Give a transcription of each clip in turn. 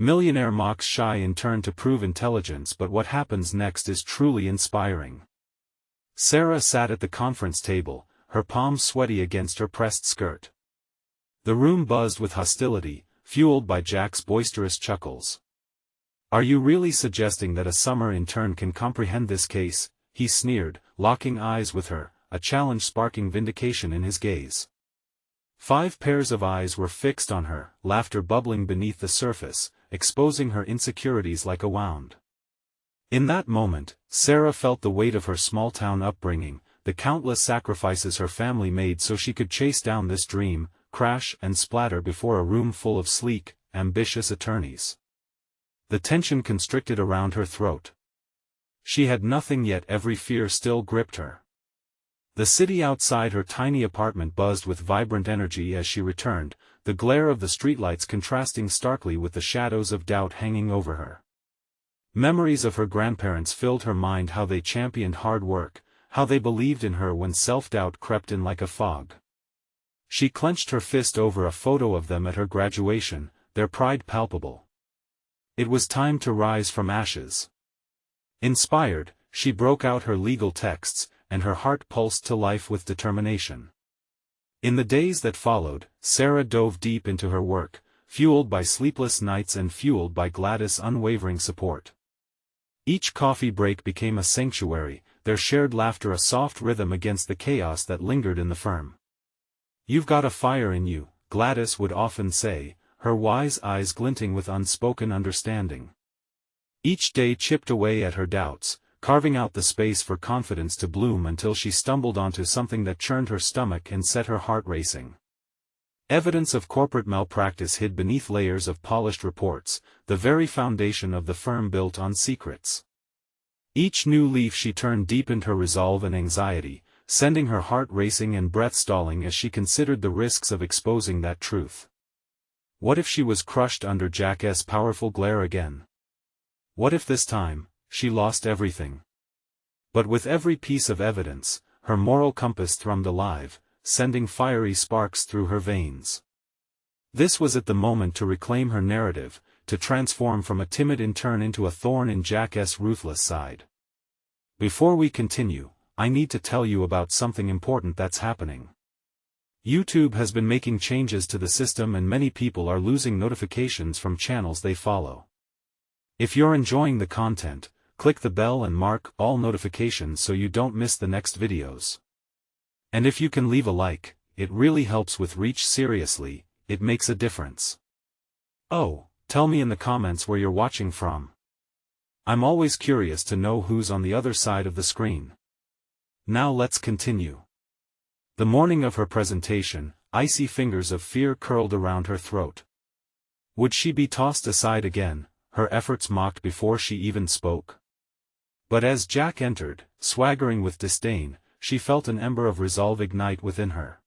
Millionaire mocks shy intern to prove intelligence, but what happens next is truly inspiring. Sarah sat at the conference table, her palms sweaty against her pressed skirt. The room buzzed with hostility, fueled by Jack's boisterous chuckles. "Are you really suggesting that a summer intern can comprehend this case?" he sneered, locking eyes with her, a challenge sparking vindication in his gaze. 5 pairs of eyes were fixed on her, laughter bubbling beneath the surface, exposing her insecurities like a wound. In that moment, Sarah felt the weight of her small-town upbringing, the countless sacrifices her family made so she could chase down this dream, crash and splatter before a room full of sleek, ambitious attorneys. The tension constricted around her throat. She had nothing, yet every fear still gripped her. The city outside her tiny apartment buzzed with vibrant energy as she returned, the glare of the streetlights contrasting starkly with the shadows of doubt hanging over her. Memories of her grandparents filled her mind, how they championed hard work, how they believed in her when self-doubt crept in like a fog. She clenched her fist over a photo of them at her graduation, their pride palpable. It was time to rise from ashes. Inspired, she broke out her legal texts, and her heart pulsed to life with determination. In the days that followed, Sarah dove deep into her work, fueled by sleepless nights and fueled by Gladys' unwavering support. Each coffee break became a sanctuary, their shared laughter a soft rhythm against the chaos that lingered in the firm. "You've got a fire in you," Gladys would often say, her wise eyes glinting with unspoken understanding. Each day chipped away at her doubts, carving out the space for confidence to bloom until she stumbled onto something that churned her stomach and set her heart racing. Evidence of corporate malpractice hid beneath layers of polished reports, the very foundation of the firm built on secrets. Each new leaf she turned deepened her resolve and anxiety, sending her heart racing and breath stalling as she considered the risks of exposing that truth. What if she was crushed under Jack's powerful glare again? What if this time, she lost everything? But with every piece of evidence, her moral compass thrummed alive, sending fiery sparks through her veins. This was at the moment to reclaim her narrative, to transform from a timid intern into a thorn in Jack's ruthless side. Before we continue, I need to tell you about something important that's happening. YouTube has been making changes to the system and many people are losing notifications from channels they follow. If you're enjoying the content, click the bell and mark all notifications so you don't miss the next videos. And if you can leave a like, it really helps with reach. Seriously, it makes a difference. Oh, tell me in the comments where you're watching from. I'm always curious to know who's on the other side of the screen. Now let's continue. The morning of her presentation, icy fingers of fear curled around her throat. Would she be tossed aside again, her efforts mocked before she even spoke? But as Jack entered, swaggering with disdain, she felt an ember of resolve ignite within her.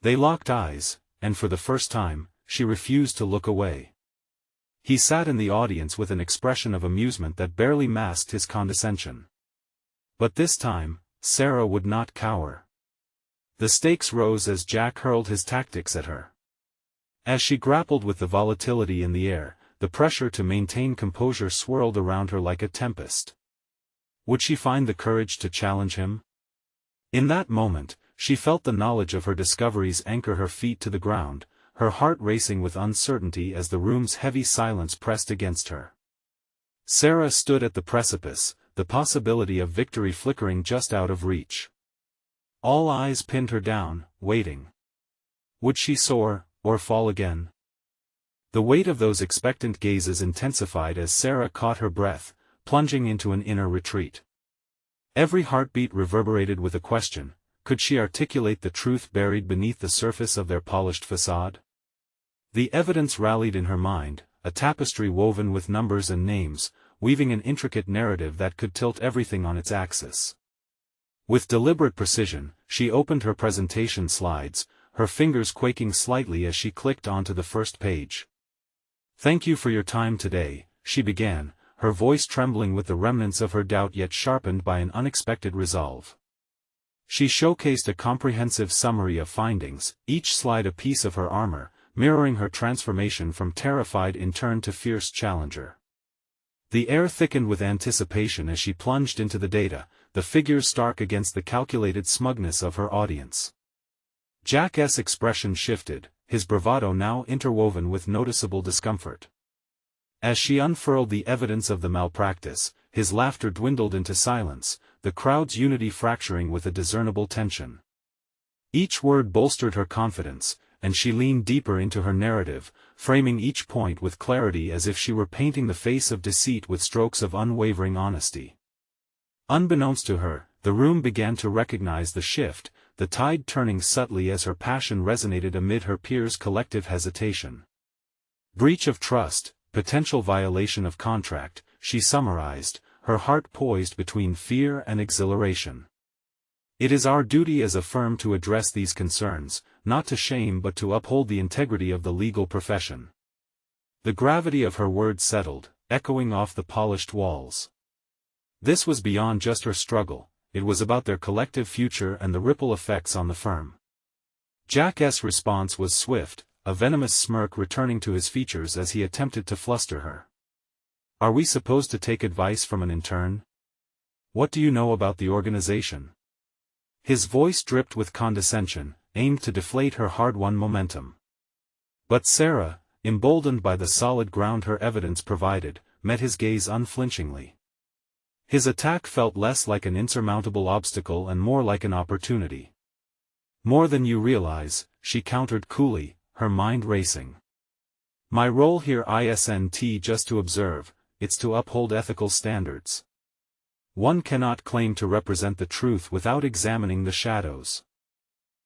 They locked eyes, and for the first time, she refused to look away. He sat in the audience with an expression of amusement that barely masked his condescension. But this time, Sarah would not cower. The stakes rose as Jack hurled his tactics at her. As she grappled with the volatility in the air, the pressure to maintain composure swirled around her like a tempest. Would she find the courage to challenge him? In that moment, she felt the knowledge of her discoveries anchor her feet to the ground, her heart racing with uncertainty as the room's heavy silence pressed against her. Sarah stood at the precipice, the possibility of victory flickering just out of reach. All eyes pinned her down, waiting. Would she soar, or fall again? The weight of those expectant gazes intensified as Sarah caught her breath, plunging into an inner retreat. Every heartbeat reverberated with a question: could she articulate the truth buried beneath the surface of their polished facade? The evidence rallied in her mind, a tapestry woven with numbers and names, weaving an intricate narrative that could tilt everything on its axis. With deliberate precision, she opened her presentation slides, her fingers quaking slightly as she clicked onto the first page. "Thank you for your time today," she began, her voice trembling with the remnants of her doubt yet sharpened by an unexpected resolve. She showcased a comprehensive summary of findings, each slide a piece of her armor, mirroring her transformation from terrified intern to fierce challenger. The air thickened with anticipation as she plunged into the data, the figures stark against the calculated smugness of her audience. Jack's expression shifted, his bravado now interwoven with noticeable discomfort. As she unfurled the evidence of the malpractice, his laughter dwindled into silence, the crowd's unity fracturing with a discernible tension. Each word bolstered her confidence, and she leaned deeper into her narrative, framing each point with clarity as if she were painting the face of deceit with strokes of unwavering honesty. Unbeknownst to her, the room began to recognize the shift, the tide turning subtly as her passion resonated amid her peers' collective hesitation. Breach of trust, potential violation of contract, she summarized, her heart poised between fear and exhilaration. It is our duty as a firm to address these concerns, not to shame but to uphold the integrity of the legal profession. The gravity of her words settled, echoing off the polished walls. This was beyond just her struggle, it was about their collective future and the ripple effects on the firm. Jack's response was swift, a venomous smirk returning to his features as he attempted to fluster her. "Are we supposed to take advice from an intern? What do you know about the organization?" His voice dripped with condescension, aimed to deflate her hard-won momentum. But Sarah, emboldened by the solid ground her evidence provided, met his gaze unflinchingly. His attack felt less like an insurmountable obstacle and more like an opportunity. "More than you realize," she countered coolly, her mind racing. "My role here isn't just to observe, it's to uphold ethical standards. One cannot claim to represent the truth without examining the shadows."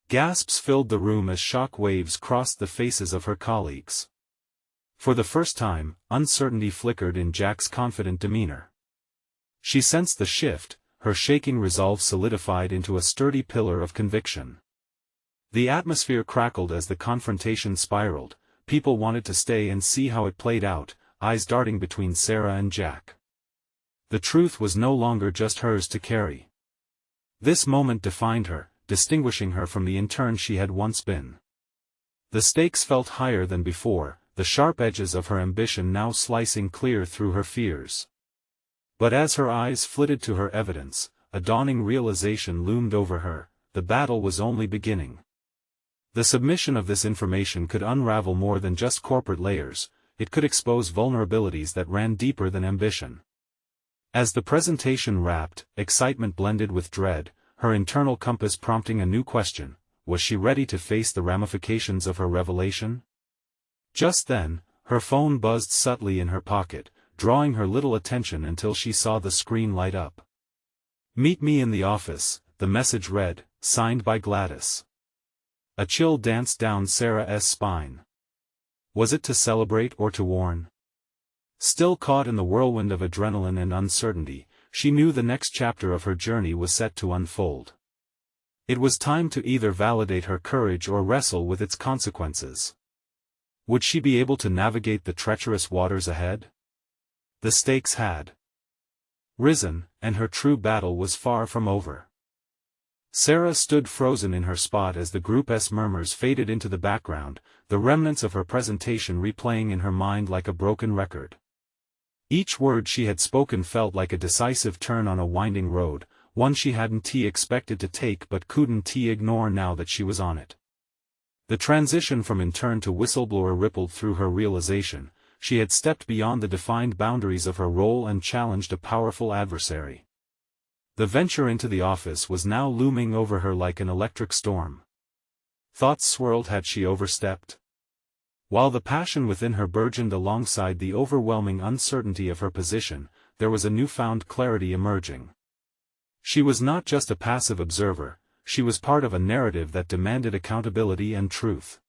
Gasps filled the room as shock waves crossed the faces of her colleagues. For the first time, uncertainty flickered in Jack's confident demeanor. She sensed the shift, her shaking resolve solidified into a sturdy pillar of conviction. The atmosphere crackled as the confrontation spiraled, people wanted to stay and see how it played out, eyes darting between Sarah and Jack. The truth was no longer just hers to carry. This moment defined her, distinguishing her from the intern she had once been. The stakes felt higher than before, the sharp edges of her ambition now slicing clear through her fears. But as her eyes flitted to her evidence, a dawning realization loomed over her, the battle was only beginning. The submission of this information could unravel more than just corporate layers, it could expose vulnerabilities that ran deeper than ambition. As the presentation wrapped, excitement blended with dread, her internal compass prompting a new question: was she ready to face the ramifications of her revelation? Just then, her phone buzzed subtly in her pocket, drawing her little attention until she saw the screen light up. "Meet me in the office," the message read, signed by Gladys. A chill danced down Sarah's spine. Was it to celebrate or to warn? Still caught in the whirlwind of adrenaline and uncertainty, she knew the next chapter of her journey was set to unfold. It was time to either validate her courage or wrestle with its consequences. Would she be able to navigate the treacherous waters ahead? The stakes had risen, and her true battle was far from over. Sarah stood frozen in her spot as the group's murmurs faded into the background, the remnants of her presentation replaying in her mind like a broken record. Each word she had spoken felt like a decisive turn on a winding road, one she hadn't expected to take but couldn't ignore now that she was on it. The transition from intern to whistleblower rippled through her realization. She had stepped beyond the defined boundaries of her role and challenged a powerful adversary. The venture into the office was now looming over her like an electric storm. Thoughts swirled: had she overstepped? While the passion within her burgeoned alongside the overwhelming uncertainty of her position, there was a newfound clarity emerging. She was not just a passive observer, she was part of a narrative that demanded accountability and truth.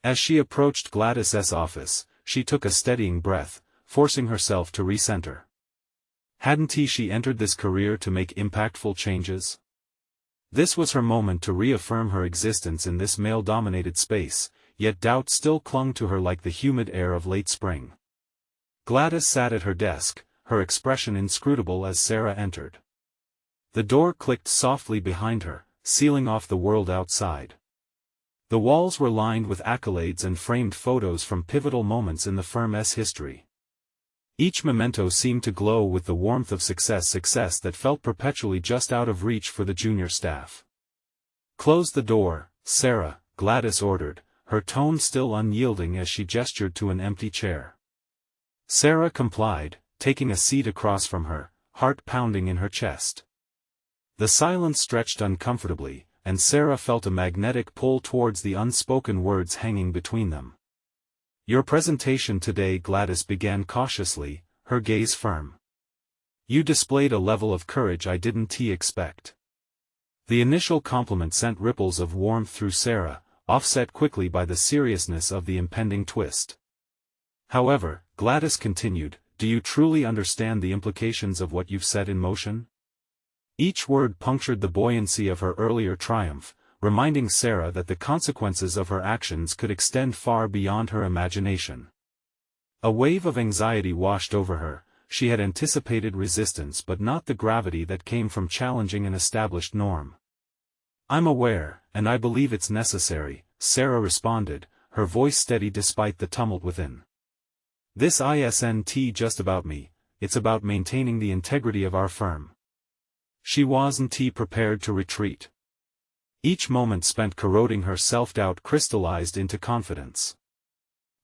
As she approached Gladys's office, she took a steadying breath, forcing herself to recenter. Hadn't she entered this career to make impactful changes? This was her moment to reaffirm her existence in this male-dominated space, yet doubt still clung to her like the humid air of late spring. Gladys sat at her desk, her expression inscrutable as Sarah entered. The door clicked softly behind her, sealing off the world outside. The walls were lined with accolades and framed photos from pivotal moments in the firm's history. Each memento seemed to glow with the warmth of success that felt perpetually just out of reach for the junior staff. "Close the door, Sarah," Gladys ordered, her tone still unyielding as she gestured to an empty chair. Sarah complied, taking a seat across from her, heart pounding in her chest. The silence stretched uncomfortably, and Sarah felt a magnetic pull towards the unspoken words hanging between them. "Your presentation today," Gladys began cautiously, her gaze firm. "You displayed a level of courage I didn't expect." The initial compliment sent ripples of warmth through Sarah, offset quickly by the seriousness of the impending twist. "However," Gladys continued, "do you truly understand the implications of what you've set in motion?" Each word punctured the buoyancy of her earlier triumph, reminding Sarah that the consequences of her actions could extend far beyond her imagination. A wave of anxiety washed over her. She had anticipated resistance but not the gravity that came from challenging an established norm. "I'm aware, and I believe it's necessary," Sarah responded, her voice steady despite the tumult within. "This isn't just about me, it's about maintaining the integrity of our firm." She wasn't prepared to retreat. Each moment spent corroding her self-doubt crystallized into confidence.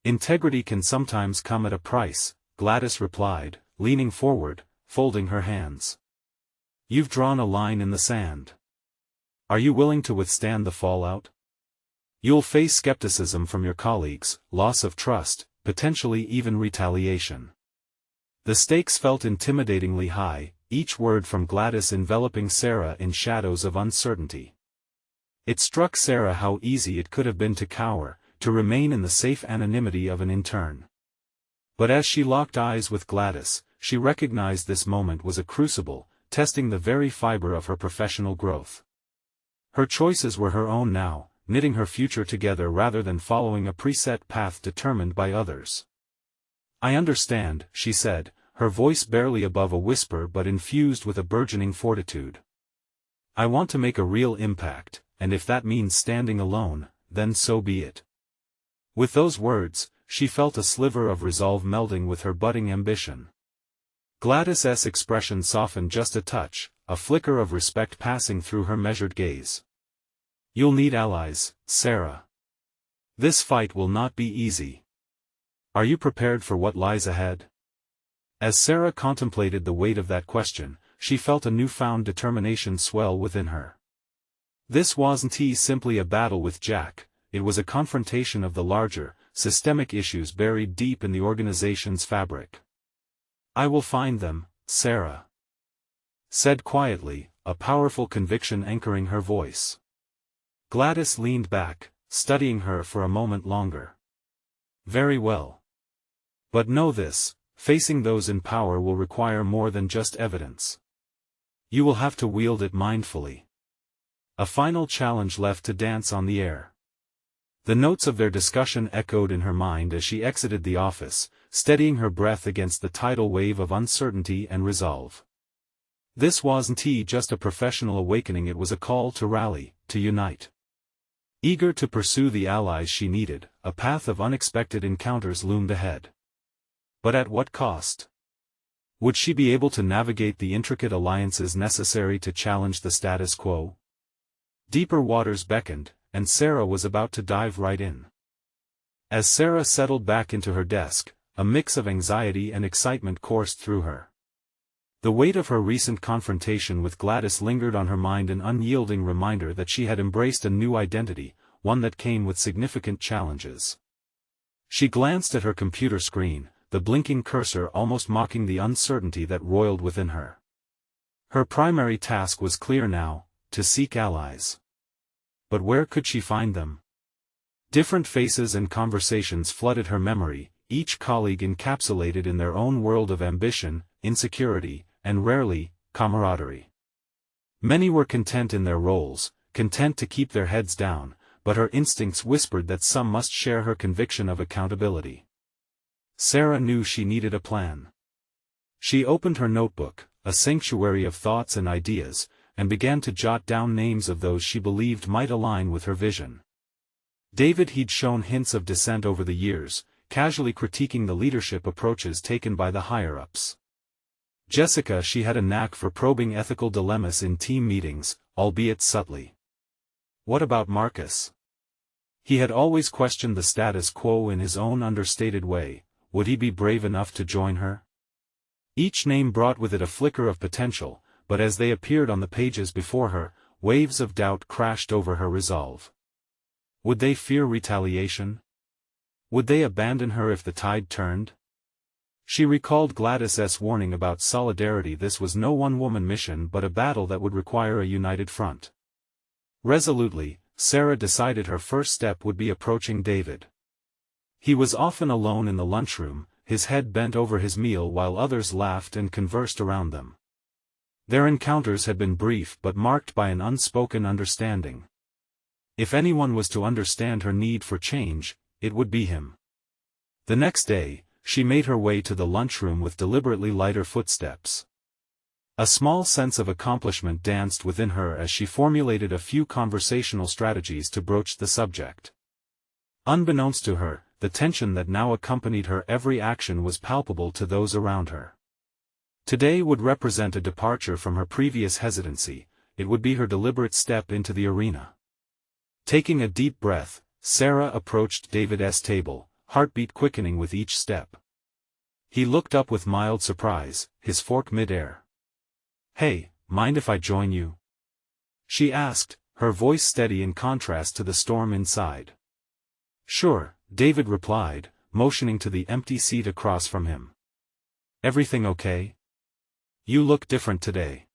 "Integrity can sometimes come at a price," Gladys replied, leaning forward, folding her hands. "You've drawn a line in the sand. Are you willing to withstand the fallout? You'll face skepticism from your colleagues, loss of trust, potentially even retaliation." The stakes felt intimidatingly high, each word from Gladys enveloping Sarah in shadows of uncertainty. It struck Sarah how easy it could have been to cower, to remain in the safe anonymity of an intern. But as she locked eyes with Gladys, she recognized this moment was a crucible, testing the very fiber of her professional growth. Her choices were her own now, knitting her future together rather than following a preset path determined by others. "I understand," she said, her voice barely above a whisper but infused with a burgeoning fortitude. "I want to make a real impact, and if that means standing alone, then so be it." With those words, she felt a sliver of resolve melding with her budding ambition. Gladys's expression softened just a touch, a flicker of respect passing through her measured gaze. "You'll need allies, Sarah. This fight will not be easy. Are you prepared for what lies ahead?" As Sarah contemplated the weight of that question, she felt a newfound determination swell within her. This wasn't simply a battle with Jack, it was a confrontation of the larger, systemic issues buried deep in the organization's fabric. "I will find them," Sarah said quietly, a powerful conviction anchoring her voice. Gladys leaned back, studying her for a moment longer. "Very well. But know this. Facing those in power will require more than just evidence. You will have to wield it mindfully." A final challenge left to dance on the air. The notes of their discussion echoed in her mind as she exited the office, steadying her breath against the tidal wave of uncertainty and resolve. This wasn't just a professional awakening, it was a call to rally, to unite. Eager to pursue the allies she needed, a path of unexpected encounters loomed ahead. But at what cost? Would she be able to navigate the intricate alliances necessary to challenge the status quo? Deeper waters beckoned, and Sarah was about to dive right in. As Sarah settled back into her desk, a mix of anxiety and excitement coursed through her. The weight of her recent confrontation with Gladys lingered on her mind, an unyielding reminder that she had embraced a new identity, one that came with significant challenges. She glanced at her computer screen, the blinking cursor almost mocking the uncertainty that roiled within her. Her primary task was clear now, to seek allies. But where could she find them? Different faces and conversations flooded her memory, each colleague encapsulated in their own world of ambition, insecurity, and rarely, camaraderie. Many were content in their roles, content to keep their heads down, but her instincts whispered that some must share her conviction of accountability. Sarah knew she needed a plan. She opened her notebook, a sanctuary of thoughts and ideas, and began to jot down names of those she believed might align with her vision. David he'd shown hints of dissent over the years, casually critiquing the leadership approaches taken by the higher-ups. Jessica she had a knack for probing ethical dilemmas in team meetings, albeit subtly. What about Marcus? He had always questioned the status quo in his own understated way. Would he be brave enough to join her? Each name brought with it a flicker of potential, but as they appeared on the pages before her, waves of doubt crashed over her resolve. Would they fear retaliation? Would they abandon her if the tide turned? She recalled Gladys's warning about solidarity. This was no one-woman mission but a battle that would require a united front. Resolutely, Sarah decided her first step would be approaching David. He was often alone in the lunchroom, his head bent over his meal while others laughed and conversed around them. Their encounters had been brief but marked by an unspoken understanding. If anyone was to understand her need for change, it would be him. The next day, she made her way to the lunchroom with deliberately lighter footsteps. A small sense of accomplishment danced within her as she formulated a few conversational strategies to broach the subject. Unbeknownst to her, the tension that now accompanied her every action was palpable to those around her. Today would represent a departure from her previous hesitancy. It would be her deliberate step into the arena. Taking a deep breath, Sarah approached David's table, heartbeat quickening with each step. He looked up with mild surprise, his fork mid-air. "Hey, mind if I join you?" she asked, her voice steady in contrast to the storm inside. "Sure," David replied, motioning to the empty seat across from him. "Everything okay? You look different today."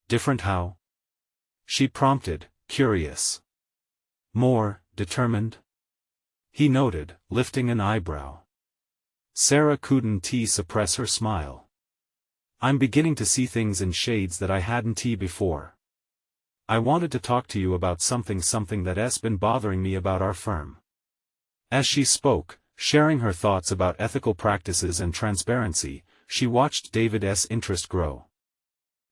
"Different how?" she prompted, curious. "More determined?" he noted, lifting an eyebrow. Sarah couldn't suppress her smile. "I'm beginning to see things in shades that I hadn't before. I wanted to talk to you about something that's been bothering me about our firm." As she spoke, sharing her thoughts about ethical practices and transparency, she watched David's interest grow.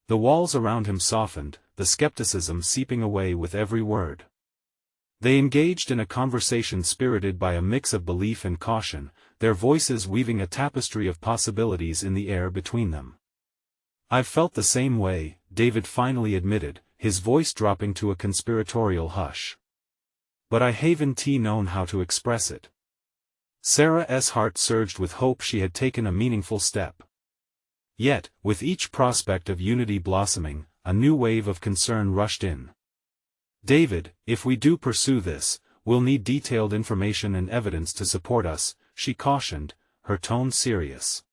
The walls around him softened, the skepticism seeping away with every word. They engaged in a conversation spirited by a mix of belief and caution, their voices weaving a tapestry of possibilities in the air between them. "I've felt the same way," David finally admitted, his voice dropping to a conspiratorial hush. "But I haven't known how to express it." Sarah's heart surged with hope she had taken a meaningful step. Yet, with each prospect of unity blossoming, a new wave of concern rushed in. "David, if we do pursue this, we'll need detailed information and evidence to support us," she cautioned, her tone serious.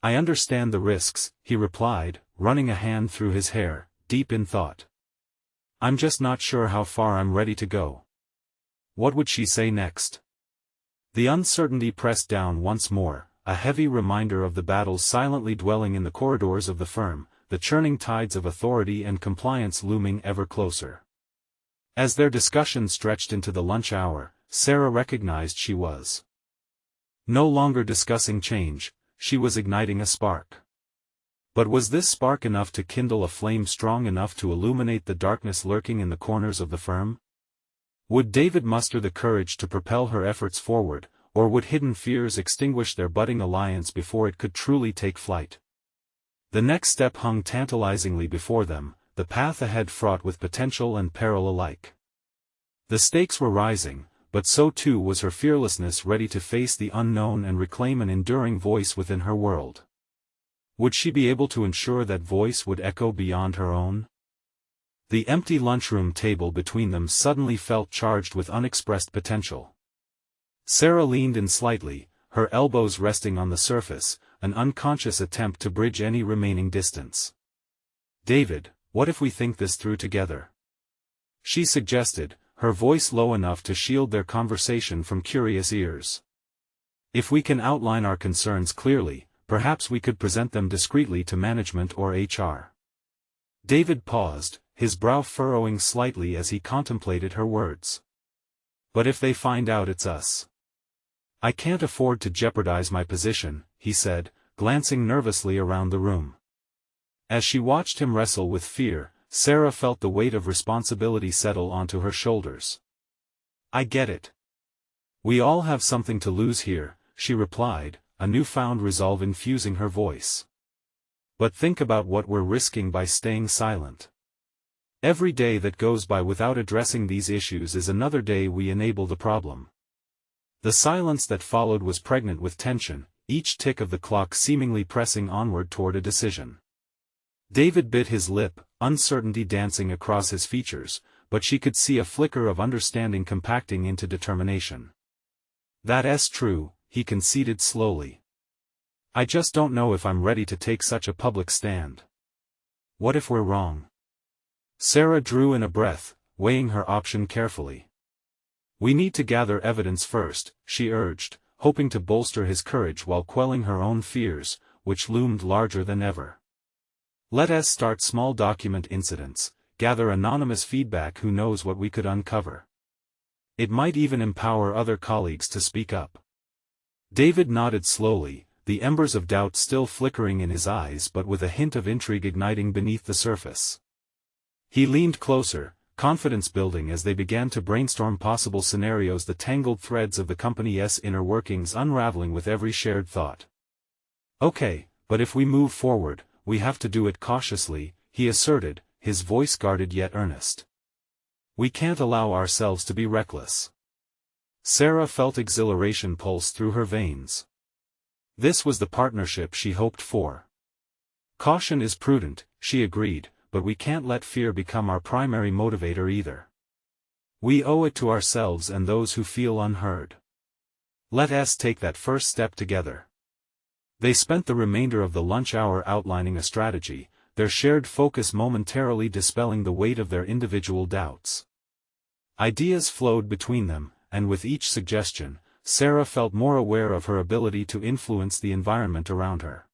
"I understand the risks," he replied, running a hand through his hair, deep in thought. "I'm just not sure how far I'm ready to go." What would she say next? The uncertainty pressed down once more, a heavy reminder of the battles silently dwelling in the corridors of the firm, the churning tides of authority and compliance looming ever closer. As their discussion stretched into the lunch hour, Sarah recognized she was no longer discussing change, she was igniting a spark. But was this spark enough to kindle a flame strong enough to illuminate the darkness lurking in the corners of the firm? Would David muster the courage to propel her efforts forward, or would hidden fears extinguish their budding alliance before it could truly take flight? The next step hung tantalizingly before them, the path ahead fraught with potential and peril alike. The stakes were rising, but so too was her fearlessness, ready to face the unknown and reclaim an enduring voice within her world. Would she be able to ensure that voice would echo beyond her own? The empty lunchroom table between them suddenly felt charged with unexpressed potential. Sarah leaned in slightly, her elbows resting on the surface, an unconscious attempt to bridge any remaining distance. "David, what if we think this through together?" she suggested, her voice low enough to shield their conversation from curious ears. "If we can outline our concerns clearly, perhaps we could present them discreetly to management or HR." David paused, his brow furrowing slightly as he contemplated her words. "But if they find out it's us?" "I can't afford to jeopardize my position," he said, glancing nervously around the room. As she watched him wrestle with fear, Sarah felt the weight of responsibility settle onto her shoulders. I get it. We all have something to lose here, she replied, a newfound resolve infusing her voice. But think about what we're risking by staying silent. Every day that goes by without addressing these issues is another day we enable the problem. The silence that followed was pregnant with tension, each tick of the clock seemingly pressing onward toward a decision. David bit his lip, uncertainty dancing across his features, but she could see a flicker of understanding compacting into determination. That's true, he conceded slowly. I just don't know if I'm ready to take such a public stand. What if we're wrong? Sarah drew in a breath, weighing her option carefully. We need to gather evidence first, she urged, hoping to bolster his courage while quelling her own fears, which loomed larger than ever. Let us start small, document incidents, gather anonymous feedback. Who knows what we could uncover. It might even empower other colleagues to speak up. David nodded slowly, the embers of doubt still flickering in his eyes but with a hint of intrigue igniting beneath the surface. He leaned closer, confidence building as they began to brainstorm possible scenarios, the tangled threads of the company's inner workings unraveling with every shared thought. Okay, but if we move forward, we have to do it cautiously, he asserted, his voice guarded yet earnest. We can't allow ourselves to be reckless. Sarah felt exhilaration pulse through her veins. This was the partnership she hoped for. Caution is prudent, she agreed, but we can't let fear become our primary motivator either. We owe it to ourselves and those who feel unheard. Let us take that first step together. They spent the remainder of the lunch hour outlining a strategy, their shared focus momentarily dispelling the weight of their individual doubts. Ideas flowed between them, and with each suggestion, Sarah felt more aware of her ability to influence the environment around her.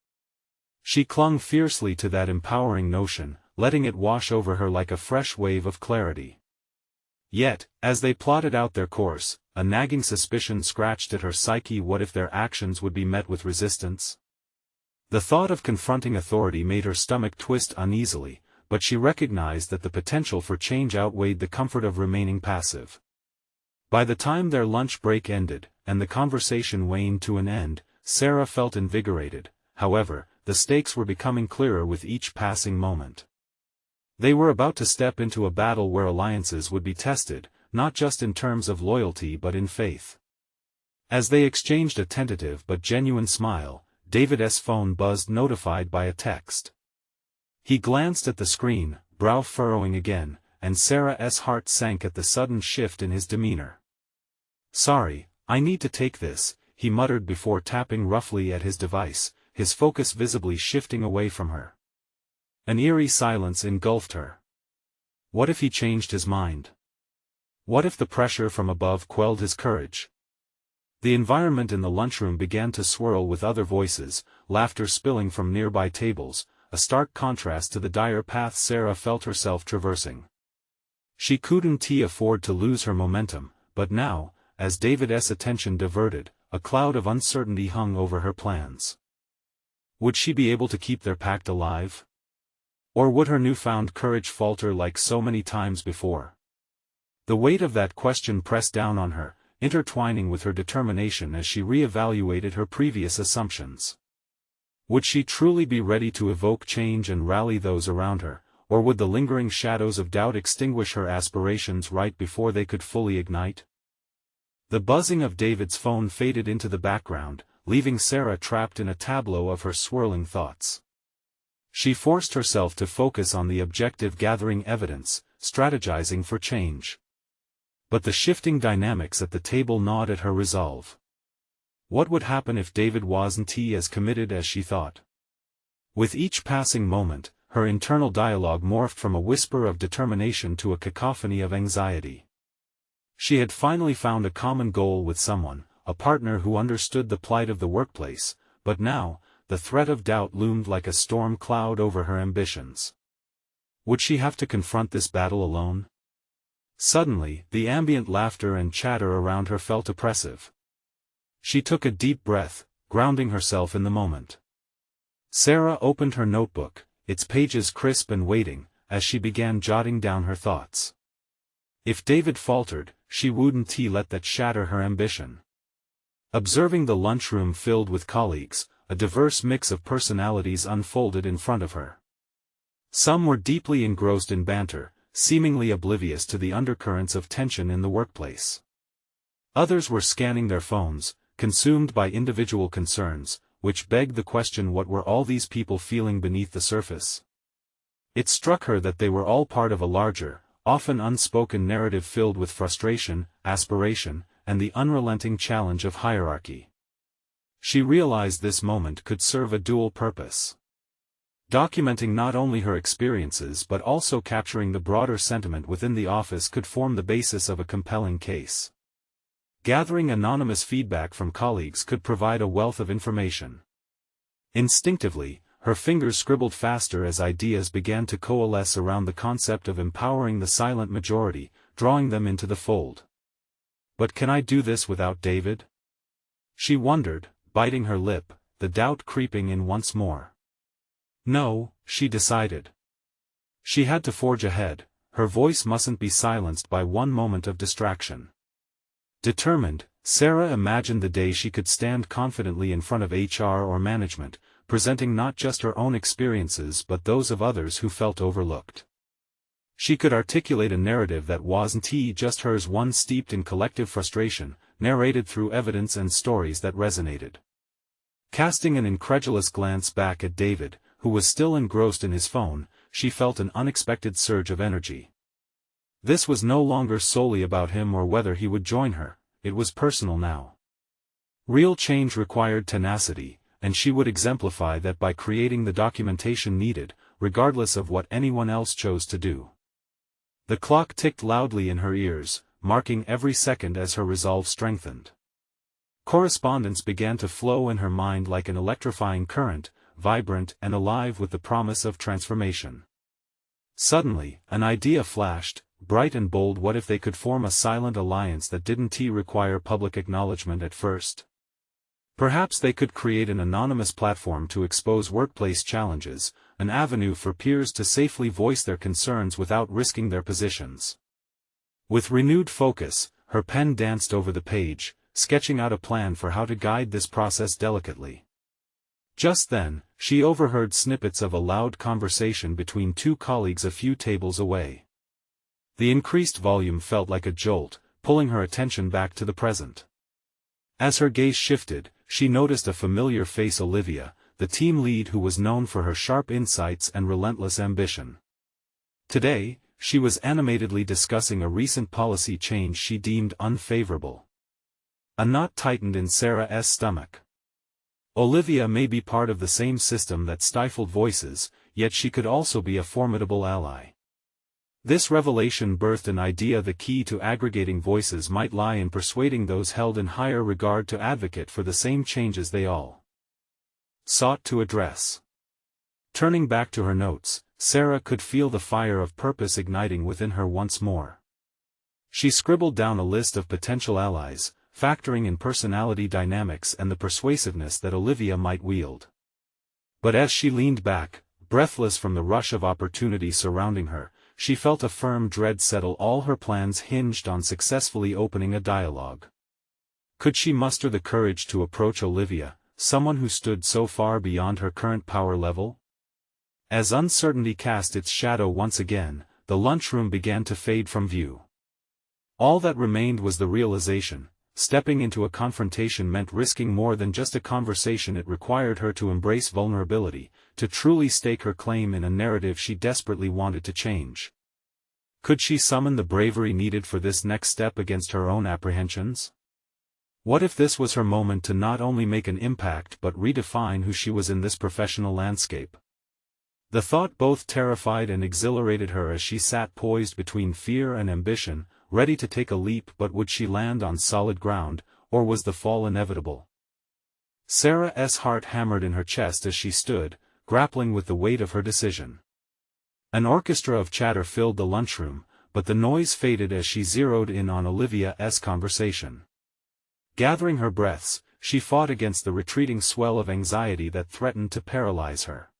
She clung fiercely to that empowering notion, letting it wash over her like a fresh wave of clarity. Yet, as they plotted out their course, a nagging suspicion scratched at her psyche. What if their actions would be met with resistance? The thought of confronting authority made her stomach twist uneasily, but she recognized that the potential for change outweighed the comfort of remaining passive. By the time their lunch break ended, and the conversation waned to an end, Sarah felt invigorated. However, the stakes were becoming clearer with each passing moment. They were about to step into a battle where alliances would be tested, not just in terms of loyalty but in faith. As they exchanged a tentative but genuine smile, David's phone buzzed, notified by a text. He glanced at the screen, brow furrowing again, and Sarah's heart sank at the sudden shift in his demeanor. Sorry, I need to take this, he muttered before tapping roughly at his device, his focus visibly shifting away from her. An eerie silence engulfed her. What if he changed his mind? What if the pressure from above quelled his courage? The environment in the lunchroom began to swirl with other voices, laughter spilling from nearby tables, a stark contrast to the dire path Sarah felt herself traversing. She couldn't afford to lose her momentum, but now, as David's attention diverted, a cloud of uncertainty hung over her plans. Would she be able to keep their pact alive? Or would her newfound courage falter like so many times before? The weight of that question pressed down on her, intertwining with her determination as she re-evaluated her previous assumptions. Would she truly be ready to evoke change and rally those around her, or would the lingering shadows of doubt extinguish her aspirations right before they could fully ignite? The buzzing of David's phone faded into the background, leaving Sarah trapped in a tableau of her swirling thoughts. She forced herself to focus on the objective, gathering evidence, strategizing for change. But the shifting dynamics at the table gnawed at her resolve. What would happen if David wasn't as committed as she thought? With each passing moment, her internal dialogue morphed from a whisper of determination to a cacophony of anxiety. She had finally found a common goal with someone, a partner who understood the plight of the workplace, but now, the threat of doubt loomed like a storm cloud over her ambitions. Would she have to confront this battle alone? Suddenly, the ambient laughter and chatter around her felt oppressive. She took a deep breath, grounding herself in the moment. Sarah opened her notebook, its pages crisp and waiting, as she began jotting down her thoughts. If David faltered, she wouldn't let that shatter her ambition. Observing the lunchroom filled with colleagues, a diverse mix of personalities unfolded in front of her. Some were deeply engrossed in banter, seemingly oblivious to the undercurrents of tension in the workplace. Others were scanning their phones, consumed by individual concerns, which begged the question, what were all these people feeling beneath the surface? It struck her that they were all part of a larger, often unspoken narrative filled with frustration, aspiration, and the unrelenting challenge of hierarchy. She realized this moment could serve a dual purpose. Documenting not only her experiences but also capturing the broader sentiment within the office could form the basis of a compelling case. Gathering anonymous feedback from colleagues could provide a wealth of information. Instinctively, her fingers scribbled faster as ideas began to coalesce around the concept of empowering the silent majority, drawing them into the fold. But can I do this without David? She wondered, biting her lip, the doubt creeping in once more. No, she decided. She had to forge ahead, her voice mustn't be silenced by one moment of distraction. Determined, Sarah imagined the day she could stand confidently in front of HR or management, presenting not just her own experiences but those of others who felt overlooked. She could articulate a narrative that wasn't just hers, one steeped in collective frustration, narrated through evidence and stories that resonated. Casting an incredulous glance back at David, who was still engrossed in his phone, she felt an unexpected surge of energy. This was no longer solely about him or whether he would join her, it was personal now. Real change required tenacity, and she would exemplify that by creating the documentation needed, regardless of what anyone else chose to do. The clock ticked loudly in her ears, marking every second as her resolve strengthened. Correspondence began to flow in her mind like an electrifying current, vibrant and alive with the promise of transformation. Suddenly, an idea flashed, bright and bold. What if they could form a silent alliance that didn't require public acknowledgement at first? Perhaps they could create an anonymous platform to expose workplace challenges, an avenue for peers to safely voice their concerns without risking their positions. With renewed focus, her pen danced over the page, sketching out a plan for how to guide this process delicately. Just then, she overheard snippets of a loud conversation between two colleagues a few tables away. The increased volume felt like a jolt, pulling her attention back to the present. As her gaze shifted, she noticed a familiar face: Olivia, the team lead who was known for her sharp insights and relentless ambition. Today, she was animatedly discussing a recent policy change she deemed unfavorable. A knot tightened in Sarah's stomach. Olivia may be part of the same system that stifled voices, yet she could also be a formidable ally. This revelation birthed an idea: the key to aggregating voices might lie in persuading those held in higher regard to advocate for the same changes they all sought to address. Turning back to her notes, Sarah could feel the fire of purpose igniting within her once more. She scribbled down a list of potential allies, factoring in personality dynamics and the persuasiveness that Olivia might wield. But as she leaned back, breathless from the rush of opportunity surrounding her, she felt a firm dread settle. All her plans hinged on successfully opening a dialogue. Could she muster the courage to approach Olivia, someone who stood so far beyond her current power level? As uncertainty cast its shadow once again, the lunchroom began to fade from view. All that remained was the realization: stepping into a confrontation meant risking more than just a conversation. It required her to embrace vulnerability, to truly stake her claim in a narrative she desperately wanted to change. Could she summon the bravery needed for this next step against her own apprehensions? What if this was her moment to not only make an impact but redefine who she was in this professional landscape? The thought both terrified and exhilarated her as she sat poised between fear and ambition, ready to take a leap. But would she land on solid ground, or was the fall inevitable? Sarah's heart hammered in her chest as she stood, grappling with the weight of her decision. An orchestra of chatter filled the lunchroom, but the noise faded as she zeroed in on Olivia's conversation. Gathering her breaths, she fought against the retreating swell of anxiety that threatened to paralyze her.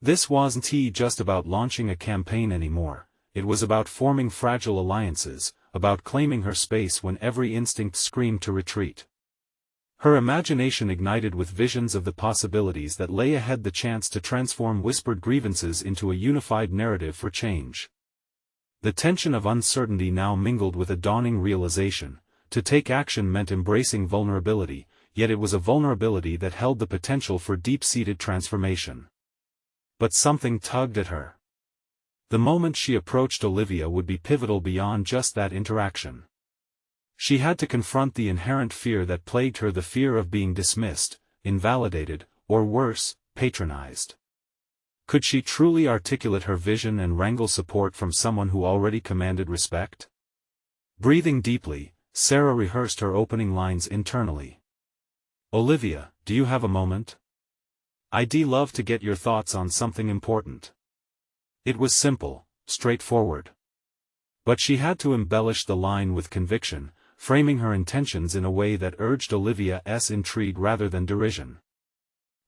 This wasn't just about launching a campaign anymore. it was about forming fragile alliances, about claiming her space when every instinct screamed to retreat. Her imagination ignited with visions of the possibilities that lay ahead, the chance to transform whispered grievances into a unified narrative for change. The tension of uncertainty now mingled with a dawning realization: to take action meant embracing vulnerability, yet it was a vulnerability that held the potential for deep-seated transformation. But something tugged at her. The moment she approached Olivia would be pivotal beyond just that interaction. She had to confront the inherent fear that plagued her, the fear of being dismissed, invalidated, or worse, patronized. Could she truly articulate her vision and wrangle support from someone who already commanded respect? Breathing deeply, Sarah rehearsed her opening lines internally. "Olivia, do you have a moment? I'd love to get your thoughts on something important." It was simple, straightforward. But she had to embellish the line with conviction, framing her intentions in a way that urged Olivia's intrigue rather than derision.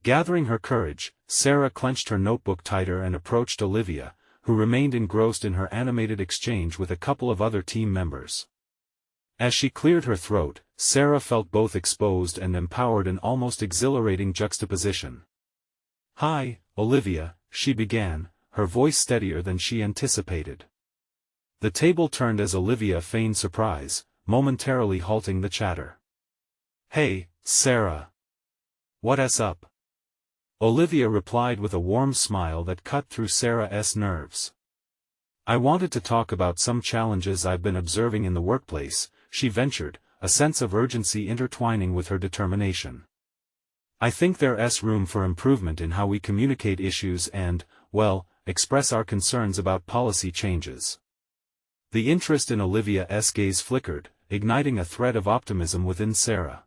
Gathering her courage, Sarah clenched her notebook tighter and approached Olivia, who remained engrossed in her animated exchange with a couple of other team members. As she cleared her throat, Sarah felt both exposed and empowered, an almost exhilarating juxtaposition. "Hi, Olivia," she began, her voice steadier than she anticipated. The table turned as Olivia feigned surprise, momentarily halting the chatter. "Hey, Sarah. What's up?" Olivia replied with a warm smile that cut through Sarah's nerves. "I wanted to talk about some challenges I've been observing in the workplace," she ventured, a sense of urgency intertwining with her determination. "I think there's room for improvement in how we communicate issues and, well, express our concerns about policy changes." The interest in Olivia's gaze flickered, igniting a thread of optimism within Sarah.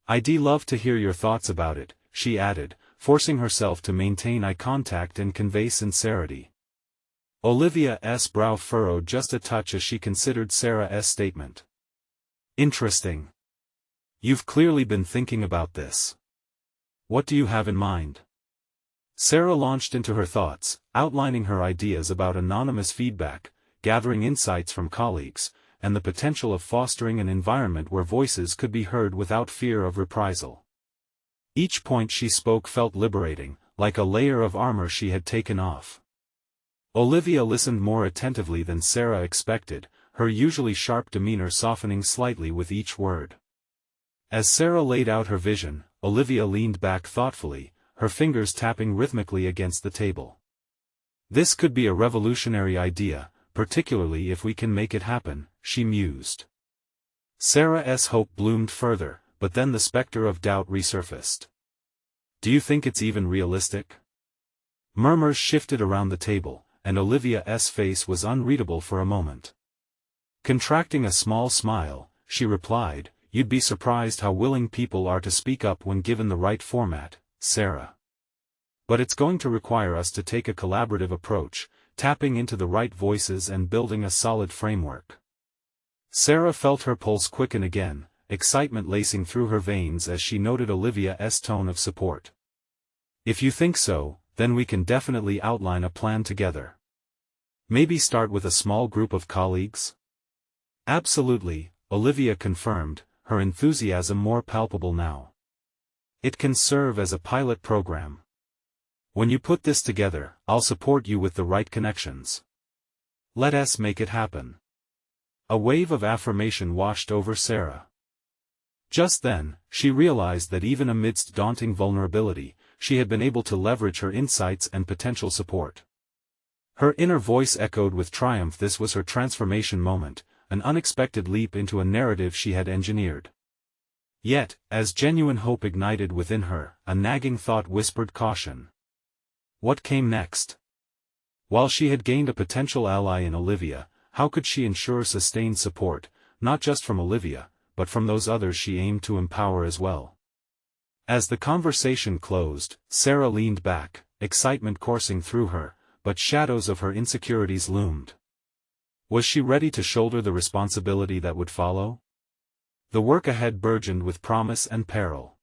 "I'd love to hear your thoughts about it," she added, forcing herself to maintain eye contact and convey sincerity. Olivia's brow furrowed just a touch as she considered Sarah's statement. "Interesting. You've clearly been thinking about this. What do you have in mind?" Sarah launched into her thoughts, outlining her ideas about anonymous feedback, gathering insights from colleagues, and the potential of fostering an environment where voices could be heard without fear of reprisal. Each point she spoke felt liberating, like a layer of armor she had taken off. Olivia listened more attentively than Sarah expected, her usually sharp demeanor softening slightly with each word. As Sarah laid out her vision, Olivia leaned back thoughtfully, her fingers tapping rhythmically against the table. "This could be a revolutionary idea, particularly if we can make it happen," she mused. Sarah's hope bloomed further, but then the specter of doubt resurfaced. "Do you think it's even realistic?" Murmurs shifted around the table, and Olivia's face was unreadable for a moment. Contracting a small smile, she replied, "You'd be surprised how willing people are to speak up when given the right format, Sarah. But it's going to require us to take a collaborative approach, tapping into the right voices and building a solid framework." Sarah felt her pulse quicken again, excitement lacing through her veins as she noted Olivia's tone of support. "If you think so, then we can definitely outline a plan together. Maybe start with a small group of colleagues?" "Absolutely," Olivia confirmed, her enthusiasm more palpable now. "It can serve as a pilot program. When you put this together, I'll support you with the right connections. Let us make it happen." A wave of affirmation washed over Sarah. Just then, she realized that even amidst daunting vulnerability, she had been able to leverage her insights and potential support. Her inner voice echoed with triumph. This was her transformation moment, an unexpected leap into a narrative she had engineered. Yet, as genuine hope ignited within her, a nagging thought whispered caution. What came next? While she had gained a potential ally in Olivia, how could she ensure sustained support, not just from Olivia, but from those others she aimed to empower as well? As the conversation closed, Sarah leaned back, excitement coursing through her, but shadows of her insecurities loomed. Was she ready to shoulder the responsibility that would follow? The work ahead burgeoned with promise and peril.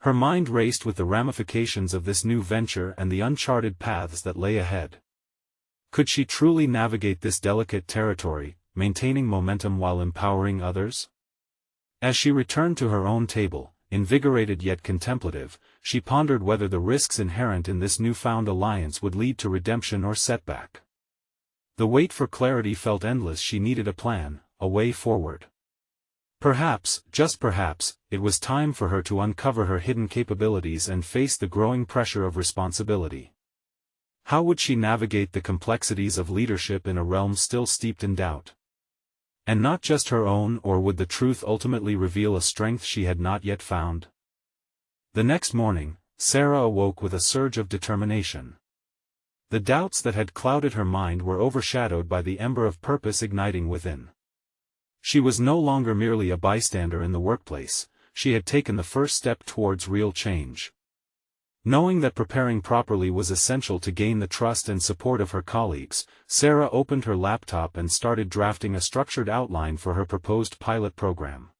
Her mind raced with the ramifications of this new venture and the uncharted paths that lay ahead. Could she truly navigate this delicate territory, maintaining momentum while empowering others? As she returned to her own table, invigorated yet contemplative, she pondered whether the risks inherent in this newfound alliance would lead to redemption or setback. The wait for clarity felt endless. She needed a plan, a way forward. Perhaps, just perhaps, it was time for her to uncover her hidden capabilities and face the growing pressure of responsibility. How would she navigate the complexities of leadership in a realm still steeped in doubt? And not just her own, or would the truth ultimately reveal a strength she had not yet found? The next morning, Sarah awoke with a surge of determination. The doubts that had clouded her mind were overshadowed by the ember of purpose igniting within. She was no longer merely a bystander in the workplace, she had taken the first step towards real change. Knowing that preparing properly was essential to gain the trust and support of her colleagues, Sarah opened her laptop and started drafting a structured outline for her proposed pilot program.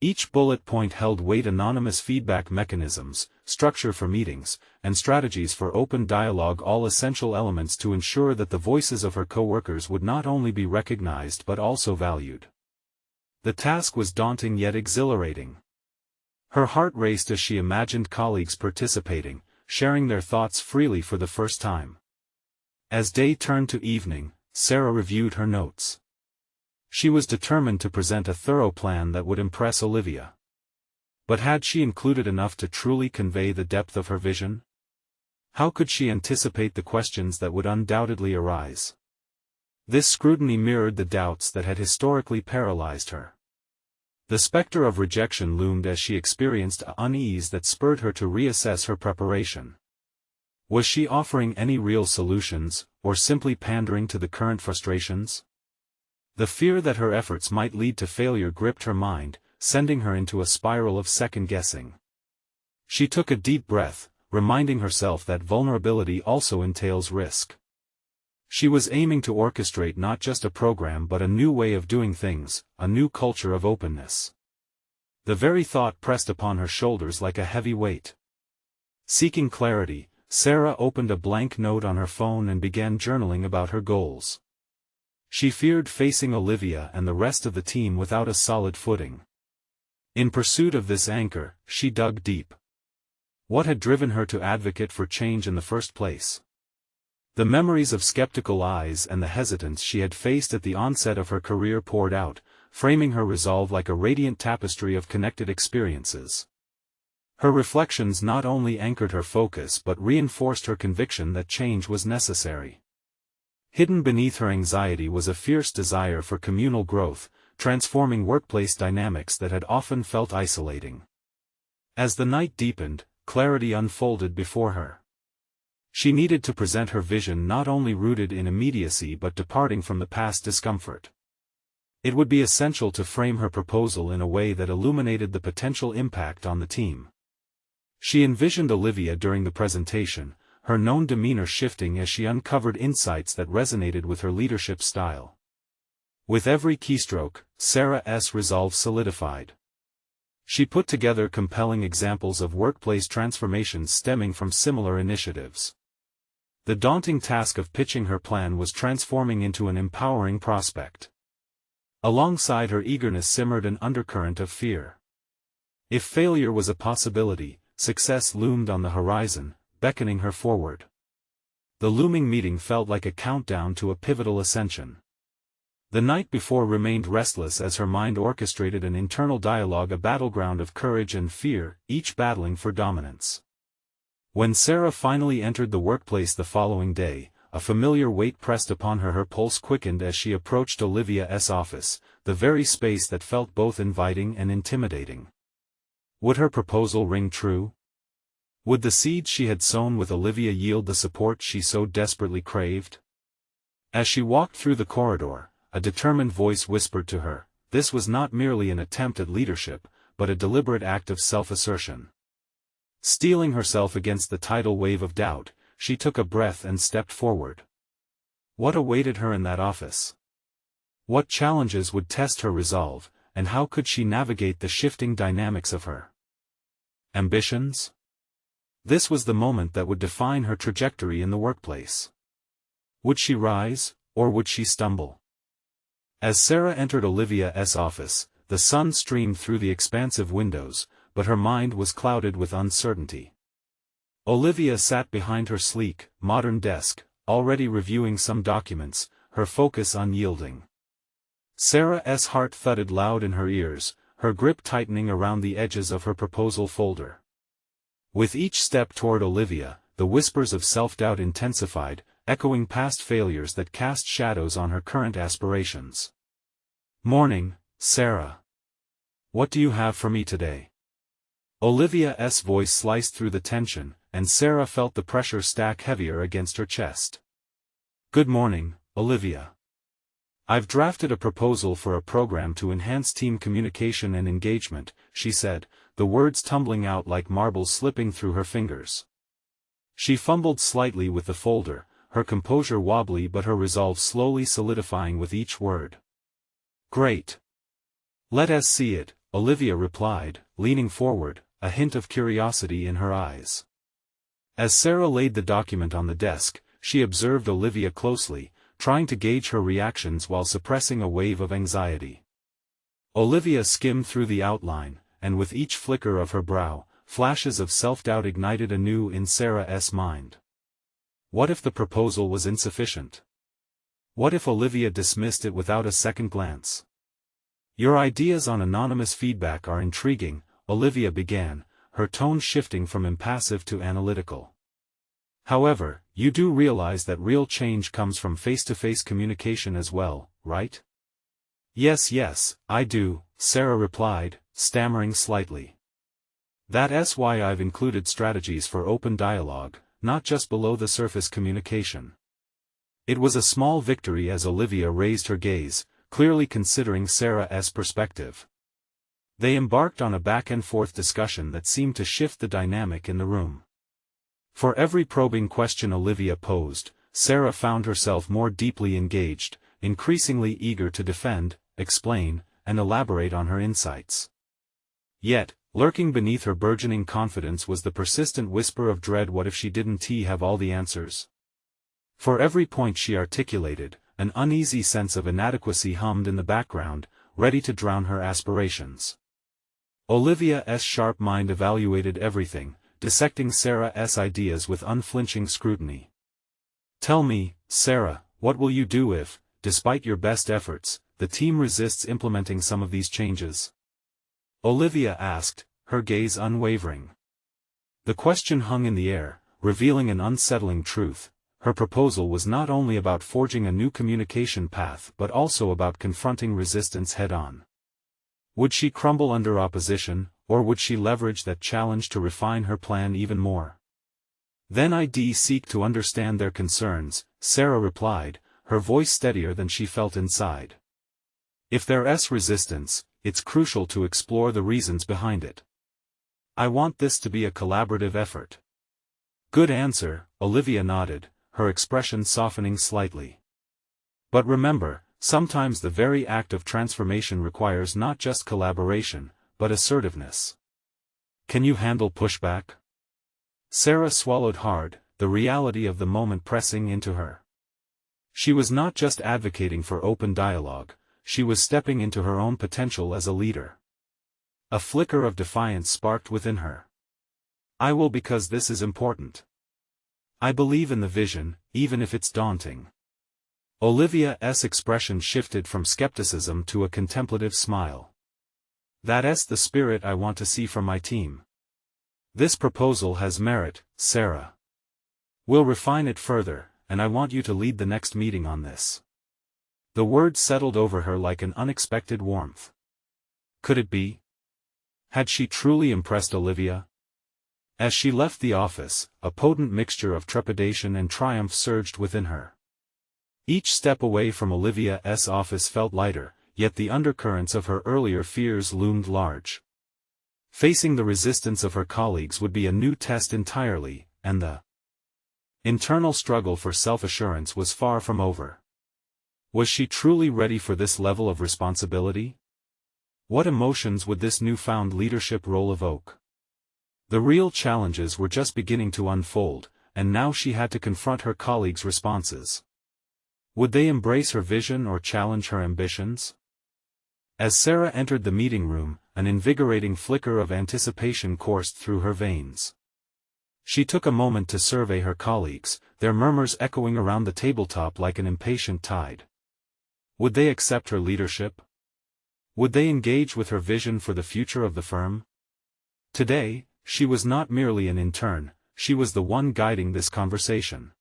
Each bullet point held weight: anonymous feedback mechanisms, structure for meetings, and strategies for open dialogue, all essential elements to ensure that the voices of her coworkers would not only be recognized but also valued. The task was daunting yet exhilarating. Her heart raced as she imagined colleagues participating, sharing their thoughts freely for the first time. As day turned to evening, Sarah reviewed her notes. She was determined to present a thorough plan that would impress Olivia. But had she included enough to truly convey the depth of her vision? How could she anticipate the questions that would undoubtedly arise? This scrutiny mirrored the doubts that had historically paralyzed her. The specter of rejection loomed as she experienced an unease that spurred her to reassess her preparation. Was she offering any real solutions, or simply pandering to the current frustrations? The fear that her efforts might lead to failure gripped her mind, sending her into a spiral of second-guessing. She took a deep breath, reminding herself that vulnerability also entails risk. She was aiming to orchestrate not just a program but a new way of doing things, a new culture of openness. The very thought pressed upon her shoulders like a heavy weight. Seeking clarity, Sarah opened a blank note on her phone and began journaling about her goals. She feared facing Olivia and the rest of the team without a solid footing. In pursuit of this anchor, she dug deep. What had driven her to advocate for change in the first place? The memories of skeptical eyes and the hesitance she had faced at the onset of her career poured out, framing her resolve like a radiant tapestry of connected experiences. Her reflections not only anchored her focus but reinforced her conviction that change was necessary. Hidden beneath her anxiety was a fierce desire for communal growth, transforming workplace dynamics that had often felt isolating. As the night deepened, clarity unfolded before her. She needed to present her vision not only rooted in immediacy but departing from the past discomfort. It would be essential to frame her proposal in a way that illuminated the potential impact on the team. She envisioned Olivia during the presentation, her known demeanor shifting as she uncovered insights that resonated with her leadership style. With every keystroke, Sarah's resolve solidified. She put together compelling examples of workplace transformations stemming from similar initiatives. The daunting task of pitching her plan was transforming into an empowering prospect. Alongside her eagerness simmered an undercurrent of fear. If failure was a possibility, success loomed on the horizon, beckoning her forward. The looming meeting felt like a countdown to a pivotal ascension. The night before remained restless as her mind orchestrated an internal dialogue, a battleground of courage and fear, each battling for dominance. When Sarah finally entered the workplace the following day, a familiar weight pressed upon her. Her pulse quickened as she approached Olivia's office, the very space that felt both inviting and intimidating. Would her proposal ring true? Would the seeds she had sown with Olivia yield the support she so desperately craved? As she walked through the corridor, a determined voice whispered to her, this was not merely an attempt at leadership, but a deliberate act of self-assertion. Steeling herself against the tidal wave of doubt, she took a breath and stepped forward. What awaited her in that office? What challenges would test her resolve, and how could she navigate the shifting dynamics of her ambitions? This was the moment that would define her trajectory in the workplace. Would she rise, or would she stumble? As Sarah entered Olivia's office, the sun streamed through the expansive windows, but her mind was clouded with uncertainty. Olivia sat behind her sleek, modern desk, already reviewing some documents, her focus unyielding. Sarah's heart thudded loud in her ears, her grip tightening around the edges of her proposal folder. With each step toward Olivia, the whispers of self-doubt intensified, echoing past failures that cast shadows on her current aspirations. "Morning, Sarah. What do you have for me today?" Olivia's voice sliced through the tension, and Sarah felt the pressure stack heavier against her chest. "Good morning, Olivia. I've drafted a proposal for a program to enhance team communication and engagement," she said, the words tumbling out like marbles slipping through her fingers. She fumbled slightly with the folder, her composure wobbly but her resolve slowly solidifying with each word. "Great. Let us see it," Olivia replied, leaning forward, a hint of curiosity in her eyes. As Sarah laid the document on the desk, she observed Olivia closely, trying to gauge her reactions while suppressing a wave of anxiety. Olivia skimmed through the outline, and with each flicker of her brow, flashes of self-doubt ignited anew in Sarah's mind. What if the proposal was insufficient? What if Olivia dismissed it without a second glance? "Your ideas on anonymous feedback are intriguing," Olivia began, her tone shifting from impassive to analytical. "However, you do realize that real change comes from face-to-face communication as well, right?" Yes, I do," Sarah replied, stammering slightly. "That's why I've included strategies for open dialogue, not just below-the-surface communication." It was a small victory as Olivia raised her gaze, clearly considering Sarah's perspective. They embarked on a back-and-forth discussion that seemed to shift the dynamic in the room. For every probing question Olivia posed, Sarah found herself more deeply engaged, increasingly eager to defend, explain, and elaborate on her insights. Yet, lurking beneath her burgeoning confidence was the persistent whisper of dread. What if she didn't have all the answers? For every point she articulated, an uneasy sense of inadequacy hummed in the background, ready to drown her aspirations. Olivia's sharp mind evaluated everything, dissecting Sarah's ideas with unflinching scrutiny. "Tell me, Sarah, what will you do if, despite your best efforts, the team resists implementing some of these changes?" Olivia asked, her gaze unwavering. The question hung in the air, revealing an unsettling truth. Her proposal was not only about forging a new communication path but also about confronting resistance head-on. Would she crumble under opposition, or would she leverage that challenge to refine her plan even more? "Then I'd seek to understand their concerns," Sarah replied, her voice steadier than she felt inside. "If there's resistance, it's crucial to explore the reasons behind it. I want this to be a collaborative effort." "Good answer," Olivia nodded, her expression softening slightly. "But remember, sometimes the very act of transformation requires not just collaboration, but assertiveness. Can you handle pushback?" Sarah swallowed hard, the reality of the moment pressing into her. She was not just advocating for open dialogue, she was stepping into her own potential as a leader. A flicker of defiance sparked within her. "I will, because this is important. I believe in the vision, even if it's daunting." Olivia's expression shifted from skepticism to a contemplative smile. "That's the spirit I want to see from my team. This proposal has merit, Sarah. We'll refine it further, and I want you to lead the next meeting on this." The words settled over her like an unexpected warmth. Could it be? Had she truly impressed Olivia? As she left the office, a potent mixture of trepidation and triumph surged within her. Each step away from Olivia's office felt lighter, yet the undercurrents of her earlier fears loomed large. Facing the resistance of her colleagues would be a new test entirely, and the internal struggle for self-assurance was far from over. Was she truly ready for this level of responsibility? What emotions would this newfound leadership role evoke? The real challenges were just beginning to unfold, and now she had to confront her colleagues' responses. Would they embrace her vision or challenge her ambitions? As Sarah entered the meeting room, an invigorating flicker of anticipation coursed through her veins. She took a moment to survey her colleagues, their murmurs echoing around the tabletop like an impatient tide. Would they accept her leadership? Would they engage with her vision for the future of the firm? Today, she was not merely an intern, she was the one guiding this conversation.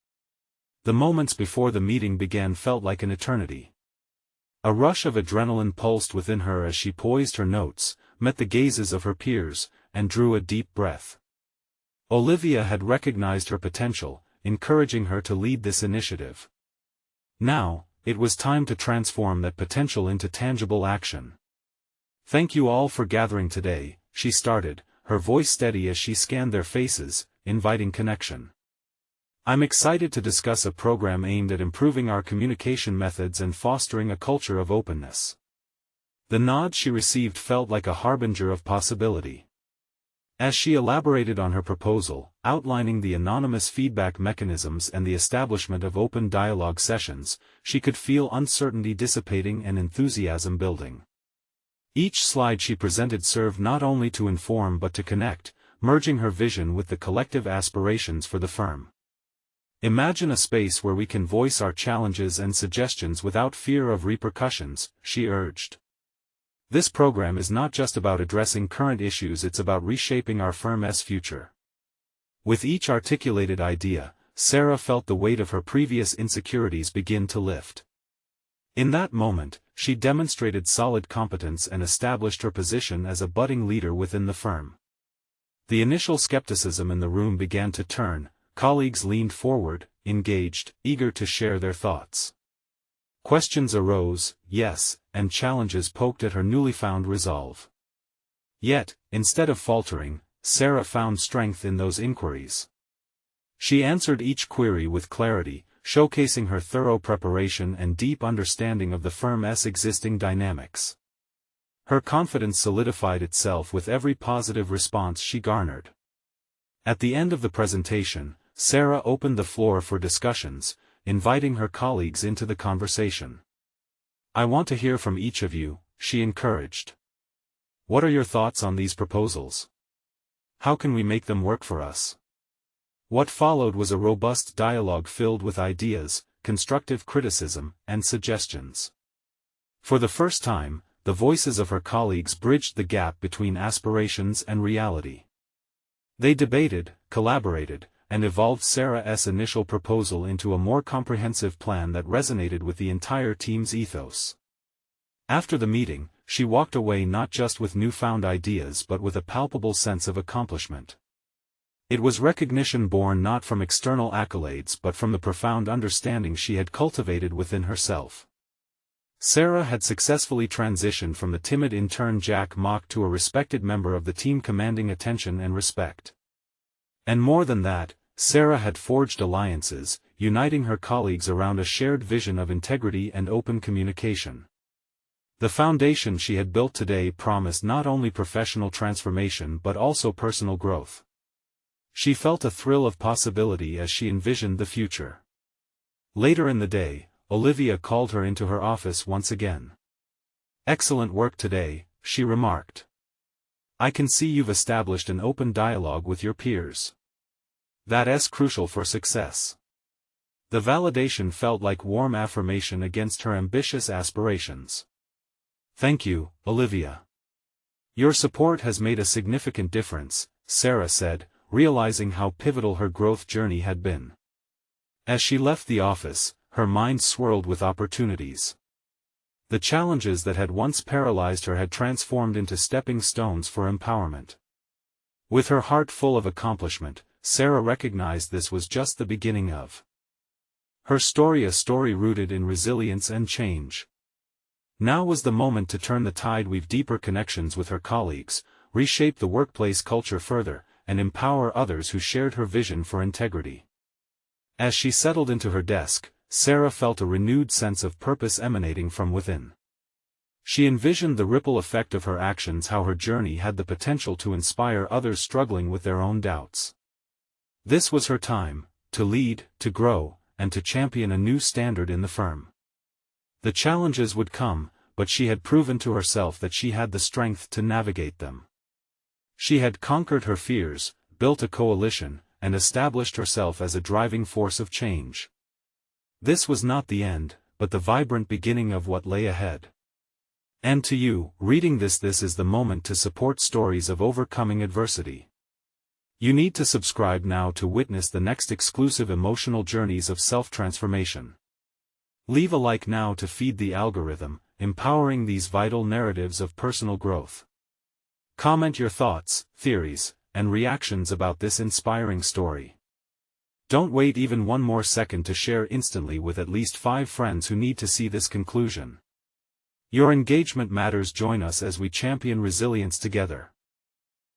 The moments before the meeting began felt like an eternity. A rush of adrenaline pulsed within her as she poised her notes, met the gazes of her peers, and drew a deep breath. Olivia had recognized her potential, encouraging her to lead this initiative. Now, it was time to transform that potential into tangible action. "Thank you all for gathering today," she started, her voice steady as she scanned their faces, inviting connection. "I'm excited to discuss a program aimed at improving our communication methods and fostering a culture of openness." The nod she received felt like a harbinger of possibility. As she elaborated on her proposal, outlining the anonymous feedback mechanisms and the establishment of open dialogue sessions, she could feel uncertainty dissipating and enthusiasm building. Each slide she presented served not only to inform but to connect, merging her vision with the collective aspirations for the firm. "Imagine a space where we can voice our challenges and suggestions without fear of repercussions," she urged. "This program is not just about addressing current issues, it's about reshaping our firm's future." With each articulated idea, Sarah felt the weight of her previous insecurities begin to lift. In that moment, she demonstrated solid competence and established her position as a budding leader within the firm. The initial skepticism in the room began to turn, colleagues leaned forward, engaged, eager to share their thoughts. Questions arose, yes, and challenges poked at her newly found resolve. Yet, instead of faltering, Sarah found strength in those inquiries. She answered each query with clarity, showcasing her thorough preparation and deep understanding of the firm's existing dynamics. Her confidence solidified itself with every positive response she garnered. At the end of the presentation, Sarah opened the floor for discussions, inviting her colleagues into the conversation. "I want to hear from each of you," she encouraged. "What are your thoughts on these proposals? How can we make them work for us?" What followed was a robust dialogue filled with ideas, constructive criticism, and suggestions. For the first time, the voices of her colleagues bridged the gap between aspirations and reality. They debated, collaborated, and evolved Sarah's initial proposal into a more comprehensive plan that resonated with the entire team's ethos. After the meeting, she walked away not just with newfound ideas but with a palpable sense of accomplishment. It was recognition born not from external accolades but from the profound understanding she had cultivated within herself. Sarah had successfully transitioned from the timid intern Jack Mock to a respected member of the team commanding attention and respect. And more than that, Sarah had forged alliances, uniting her colleagues around a shared vision of integrity and open communication. The foundation she had built today promised not only professional transformation but also personal growth. She felt a thrill of possibility as she envisioned the future. Later in the day, Olivia called her into her office once again. "Excellent work today," she remarked. "I can see you've established an open dialogue with your peers. That's crucial for success." The validation felt like warm affirmation against her ambitious aspirations. "Thank you, Olivia. Your support has made a significant difference," Sarah said, realizing how pivotal her growth journey had been. As she left the office, her mind swirled with opportunities. The challenges that had once paralyzed her had transformed into stepping stones for empowerment. With her heart full of accomplishment, Sarah recognized this was just the beginning of her story, a story rooted in resilience and change. Now was the moment to turn the tide, weave deeper connections with her colleagues, reshape the workplace culture further, and empower others who shared her vision for integrity. As she settled into her desk, Sarah felt a renewed sense of purpose emanating from within. She envisioned the ripple effect of her actions, how her journey had the potential to inspire others struggling with their own doubts. This was her time, to lead, to grow, and to champion a new standard in the firm. The challenges would come, but she had proven to herself that she had the strength to navigate them. She had conquered her fears, built a coalition, and established herself as a driving force of change. This was not the end, but the vibrant beginning of what lay ahead. And to you, reading this is the moment to support stories of overcoming adversity. You need to subscribe now to witness the next exclusive emotional journeys of self-transformation. Leave a like now to feed the algorithm, empowering these vital narratives of personal growth. Comment your thoughts, theories, and reactions about this inspiring story. Don't wait even one more second to share instantly with at least 5 friends who need to see this conclusion. Your engagement matters. Join us as we champion resilience together.